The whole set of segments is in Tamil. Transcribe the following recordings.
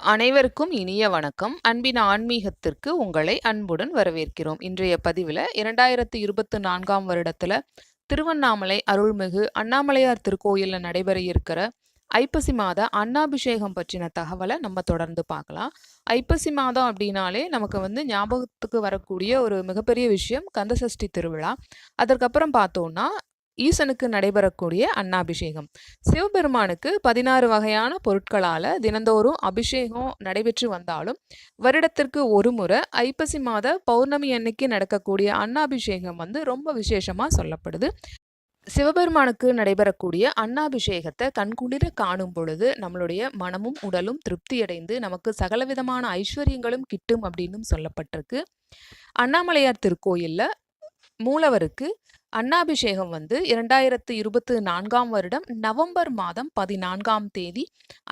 அனைவருக்கும் இனிய வணக்கம். அன்பின் ஆன்மீகத்திற்கு உங்களை அன்புடன் வரவேற்கிறோம். இன்றைய பதிவில் 2024ஆம் வருடத்தில் திருவண்ணாமலை அருள்மிகு அண்ணாமலையார் திருக்கோயிலில் நடைபெற இருக்கிற ஐப்பசி மாத அன்னாபிஷேகம் பற்றின தகவலை நம்ம தொடர்ந்து பார்க்கலாம். ஐப்பசி மாதம் அப்படின்னாலே நமக்கு ஞாபகத்துக்கு வரக்கூடிய ஒரு மிகப்பெரிய விஷயம் கந்தசஷ்டி திருவிழா. அதற்கப்புறம் பார்த்தோம்னா ஈசனுக்கு நடைபெறக்கூடிய அன்னாபிஷேகம். சிவபெருமானுக்கு 16 வகையான பொருட்களால் தினந்தோறும் அபிஷேகம் நடைபெற்று வந்தாலும் வருடத்திற்கு ஒரு முறை ஐப்பசி மாத பௌர்ணமி அன்னைக்கு நடக்கக்கூடிய அன்னாபிஷேகம் ரொம்ப விசேஷமாக சொல்லப்படுது. சிவபெருமானுக்கு நடைபெறக்கூடிய அன்னாபிஷேகத்தை கண்குளிர காணும் பொழுது நம்மளுடைய மனமும் உடலும் திருப்தியடைந்து நமக்கு சகலவிதமான ஐஸ்வர்யங்களும் கிட்டும் அப்படின்னு சொல்லப்பட்டிருக்கு. அண்ணாமலையார் திருக்கோயில்ல மூலவருக்கு அன்னாபிஷேகம் 2024ஆம் வருடம் நவம்பர் மாதம் 14ஆம் தேதி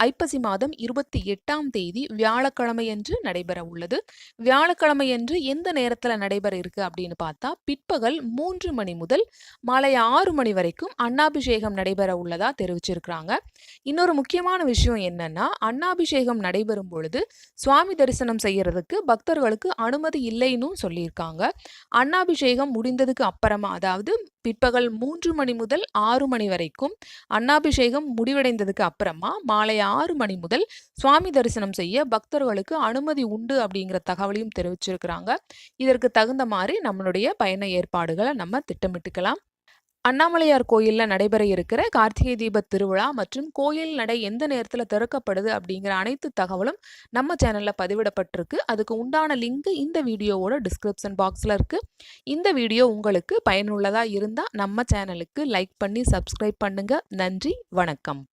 ஐப்பசி மாதம் 28ஆம் தேதி வியாழக்கிழமையன்று நடைபெற உள்ளது. வியாழக்கிழமையன்று எந்த நேரத்தில் நடைபெற இருக்கு அப்படின்னு பார்த்தா பிற்பகல் 3 மணி முதல் மாலை 6 மணி வரைக்கும் அன்னாபிஷேகம் நடைபெற உள்ளதா தெரிவிச்சிருக்கிறாங்க. இன்னொரு முக்கியமான விஷயம் என்னன்னா, அன்னாபிஷேகம் நடைபெறும் பொழுது சுவாமி தரிசனம் செய்யறதுக்கு பக்தர்களுக்கு அனுமதி இல்லைன்னு சொல்லியிருக்காங்க. அன்னாபிஷேகம் முடிந்ததுக்கு அப்புறமா, அதாவது பிற்பகல் 3 மணி முதல் 6 மணி வரைக்கும் அன்னாபிஷேகம் முடிவடைந்ததுக்கு அப்புறமா மாலை 6 மணி முதல் சுவாமி தரிசனம் செய்ய பக்தர்களுக்கு அனுமதி உண்டு அப்படிங்கிற தகவலையும் தெரிவிச்சிருக்கிறாங்க. இதற்கு தகுந்த மாதிரி நம்மளுடைய பயண ஏற்பாடுகளை நம்ம திட்டமிட்டுக்கலாம். அண்ணாமலையார் கோயிலில் நடைபெற இருக்கிற கார்த்திகை தீப திருவிழா மற்றும் கோயில் நடை எந்த நேரத்தில் திறக்கப்படுது அப்படிங்கிற அனைத்து தகவலும் நம்ம சேனலில் பதிவிடப்பட்டிருக்கு. அதுக்கு உண்டான லிங்க் இந்த வீடியோவோட டிஸ்கிரிப்ஷன் பாக்ஸில் இருக்குது. இந்த வீடியோ உங்களுக்கு பயனுள்ளதாக இருந்தால் நம்ம சேனலுக்கு லைக் பண்ணி சப்ஸ்கிரைப் பண்ணுங்கள். நன்றி, வணக்கம்.